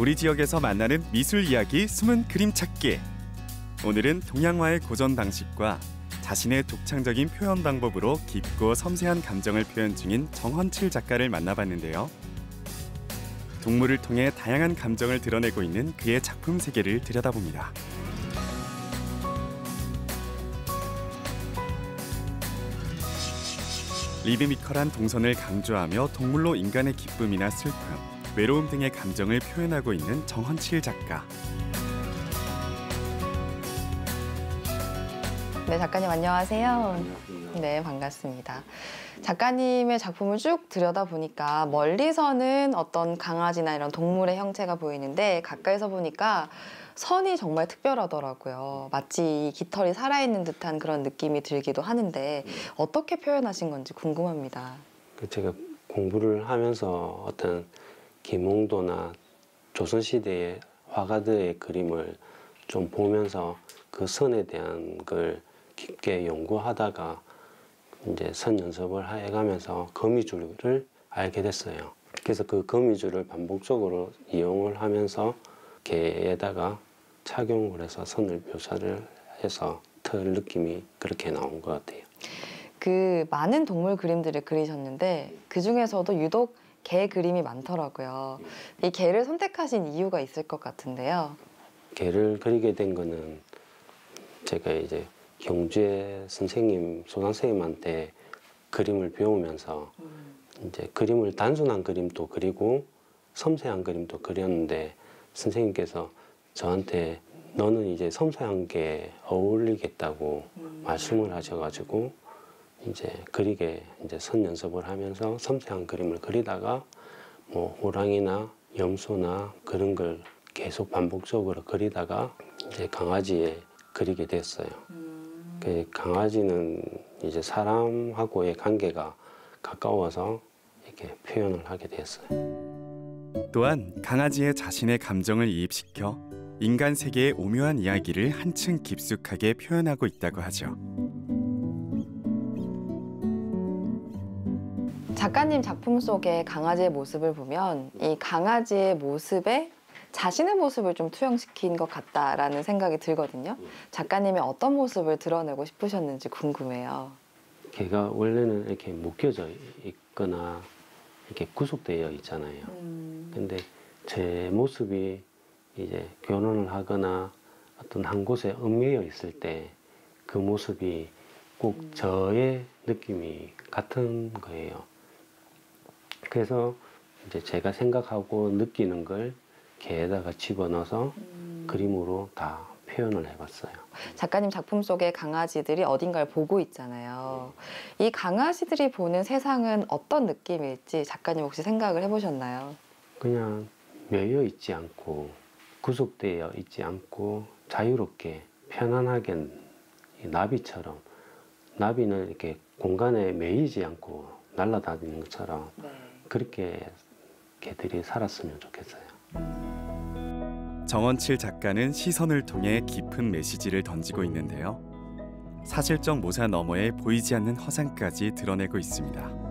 우리 지역에서 만나는 미술 이야기 숨은 그림 찾기. 오늘은 동양화의 고전 방식과 자신의 독창적인 표현 방법으로 깊고 섬세한 감정을 표현 중인 정헌칠 작가를 만나봤는데요. 동물을 통해 다양한 감정을 드러내고 있는 그의 작품 세계를 들여다봅니다. 리드미컬한 동선을 강조하며 동물로 인간의 기쁨이나 슬픔, 외로움 등의 감정을 표현하고 있는 정헌칠 작가. 네, 작가님 안녕하세요. 안녕하세요. 네, 반갑습니다. 작가님의 작품을 쭉 들여다보니까 멀리서는 어떤 강아지나 이런 동물의 형체가 보이는데 가까이서 보니까 선이 정말 특별하더라고요. 마치 깃털이 살아있는 듯한 그런 느낌이 들기도 하는데 어떻게 표현하신 건지 궁금합니다. 제가 공부를 하면서 어떤 김홍도나 조선시대의 화가들의 그림을 좀 보면서 그 선에 대한 걸 깊게 연구하다가 이제 선 연습을 해가면서 거미줄을 알게 됐어요. 그래서 그 거미줄을 반복적으로 이용을 하면서 개에다가 착용을 해서 선을 묘사를 해서 털 느낌이 그렇게 나온 것 같아요. 그 많은 동물 그림들을 그리셨는데 그 중에서도 유독 개 그림이 많더라고요. 이 개를 선택하신 이유가 있을 것 같은데요. 개를 그리게 된 거는 제가 이제 경주의 선생님, 소장 선생님한테 그림을 배우면서 이제 그림을 단순한 그림도 그리고 섬세한 그림도 그렸는데 선생님께서 저한테 너는 이제 섬세한 게 어울리겠다고 말씀을 하셔가지고 이제 그리게 이제 선 연습을 하면서 섬세한 그림을 그리다가 뭐 호랑이나 염소나 그런 걸 계속 반복적으로 그리다가 이제 강아지에 그리게 됐어요. 그 강아지는 이제 사람하고의 관계가 가까워서 이렇게 표현을 하게 됐어요. 또한 강아지에 자신의 감정을 이입시켜 인간 세계의 오묘한 이야기를 한층 깊숙하게 표현하고 있다고 하죠. 작가님 작품 속의 강아지의 모습을 보면 이 강아지의 모습에 자신의 모습을 좀 투영시킨 것 같다라는 생각이 들거든요. 작가님이 어떤 모습을 드러내고 싶으셨는지 궁금해요. 걔가 원래는 이렇게 묶여져 있거나 이렇게 구속되어 있잖아요. 근데 제 모습이 이제 결혼을 하거나 어떤 한 곳에 얽매여 있을 때 그 모습이 꼭 저의 느낌이 같은 거예요. 그래서 이제 제가 생각하고 느끼는 걸 개에다가 집어넣어서 그림으로 다 표현을 해봤어요. 작가님 작품 속의 강아지들이 어딘가를 보고 있잖아요. 이 강아지들이 보는 세상은 어떤 느낌일지 작가님 혹시 생각을 해보셨나요? 그냥 매여 있지 않고 구속되어 있지 않고 자유롭게 편안하게 나비처럼, 나비는 이렇게 공간에 매이지 않고 날아다니는 것처럼 그렇게 개들이 살았으면 좋겠어요. 정헌칠 작가는 시선을 통해 깊은 메시지를 던지고 있는데요. 사실적 모사 너머에 보이지 않는 허상까지 드러내고 있습니다.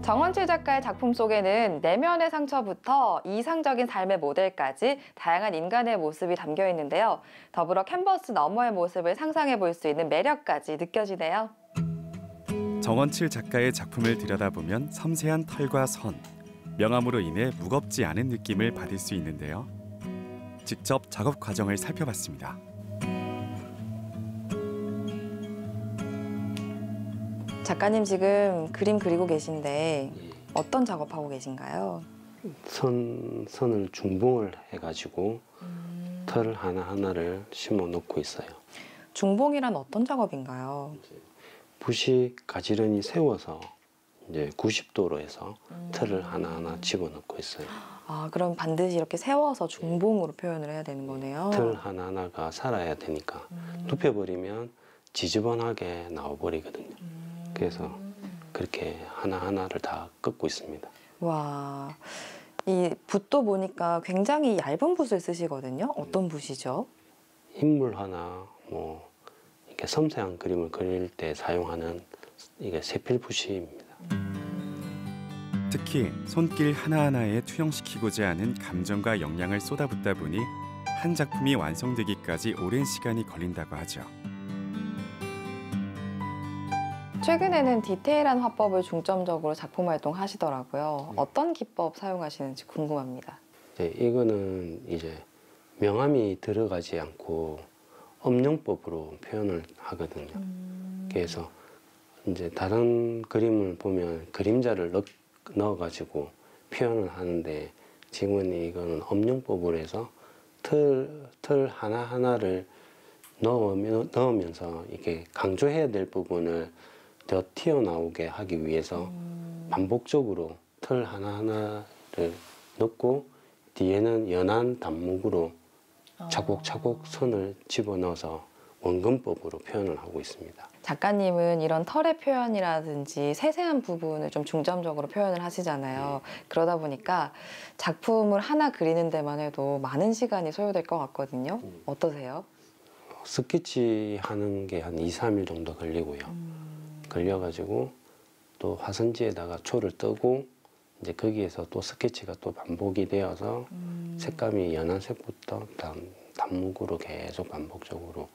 정헌칠 작가의 작품 속에는 내면의 상처부터 이상적인 삶의 모델까지 다양한 인간의 모습이 담겨 있는데요. 더불어 캔버스 너머의 모습을 상상해 볼 수 있는 매력까지 느껴지네요. 정헌칠 작가의 작품을 들여다보면 섬세한 털과 선, 명암으로 인해 무겁지 않은 느낌을 받을 수 있는데요. 직접 작업 과정을 살펴봤습니다. 작가님 지금 그림 그리고 계신데 어떤 작업하고 계신가요? 선을 중봉을 해가지고 털 하나하나를 심어 놓고 있어요. 중봉이란 어떤 작업인가요? 붓이 가지런히 세워서 이제 90도로 해서 털을 하나하나 집어넣고 있어요. 아, 그럼 반드시 이렇게 세워서 중봉으로 표현을 해야 되는 거네요. 털 하나하나가 살아야 되니까 눕혀버리면 지저분하게 나와버리거든요. 그래서 그렇게 하나하나를 다 긋고 있습니다. 와, 이 붓도 보니까 굉장히 얇은 붓을 쓰시거든요. 어떤 붓이죠? 인물화나 뭐 이렇게 섬세한 그림을 그릴 때 사용하는 이게 세필 붓입니다. 특히 손길 하나하나에 투영시키고자 하는 감정과 역량을 쏟아붓다 보니 한 작품이 완성되기까지 오랜 시간이 걸린다고 하죠. 최근에는 디테일한 화법을 중점적으로 작품 활동하시더라고요. 어떤 기법 사용하시는지 궁금합니다. 이거는 이제 명암이 들어가지 않고 엄룡법으로 표현을 하거든요. 그래서 이제 다른 그림을 보면 그림자를 넣어가지고 표현을 하는데 지금은 이거는 엄룡법으로 해서 틀 하나하나를 넣으면서 이게 강조해야 될 부분을 더 튀어나오게 하기 위해서 반복적으로 틀 하나하나를 넣고 뒤에는 연한 단목으로 차곡차곡 선을 집어넣어서 원근법으로 표현을 하고 있습니다. 작가님은 이런 털의 표현이라든지 세세한 부분을 좀 중점적으로 표현을 하시잖아요. 그러다 보니까 작품을 하나 그리는 데만 해도 많은 시간이 소요될 것 같거든요. 어떠세요? 스케치 하는 게 한 2, 3일 정도 걸리고요. 걸려가지고 또 화선지에다가 초를 뜨고 이제 거기에서 또 스케치가 또 반복이 되어서 색감이 연한 색부터 단묵으로 계속 반복적으로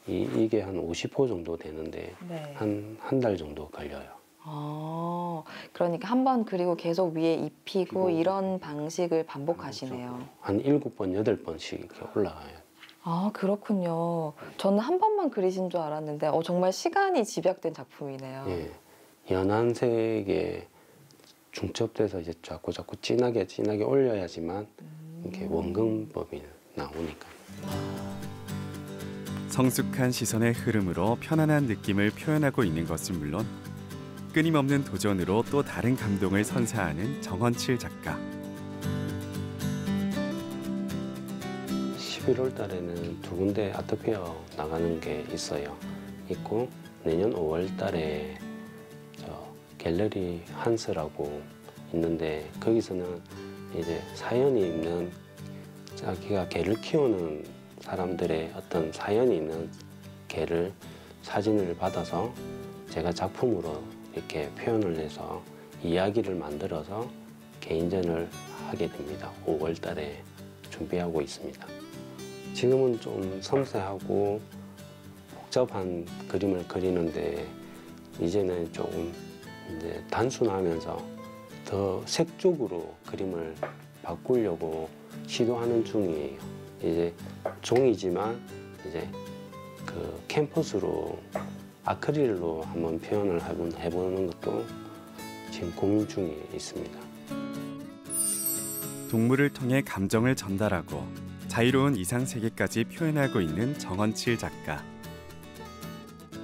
이게 한 50호 정도 되는데 네. 한 달 정도 걸려요. 그러니까 한 번 그리고 계속 위에 입히고 이런 방식을 반복하시네요. 한 7번, 8번씩 이렇게 올라가요. 아, 그렇군요. 저는 한 번만 그리신 줄 알았는데 정말 시간이 집약된 작품이네요. 예, 연한 색에 중첩돼서 이제 자꾸 진하게 올려야지만 이렇게 원근법이 나오니까. 성숙한 시선의 흐름으로 편안한 느낌을 표현하고 있는 것은 물론 끊임없는 도전으로 또 다른 감동을 선사하는 정헌칠 작가. 11월 달에는 2군데 아트페어 나가는 게 있고 내년 5월 달에 갤러리 한스라고 있는데 거기서는 이제 사연이 있는 자기가 개를 키우는 사람들의 어떤 사연이 있는 개를 사진을 받아서 제가 작품으로 이렇게 표현을 해서 이야기를 만들어서 개인전을 하게 됩니다. 5월 달에 준비하고 있습니다. 지금은 좀 섬세하고 복잡한 그림을 그리는데 이제는 조금 이제 단순하면서 더 색적으로 그림을 바꾸려고 시도하는 중이에요. 이제 종이지만 이제 그 캔버스로 아크릴로 한번 표현을 해보는 것도 지금 고민 중에 있습니다. 동물을 통해 감정을 전달하고 자유로운 이상 세계까지 표현하고 있는 정헌칠 작가.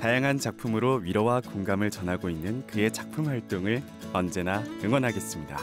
다양한 작품으로 위로와 공감을 전하고 있는 그의 작품 활동을 언제나 응원하겠습니다.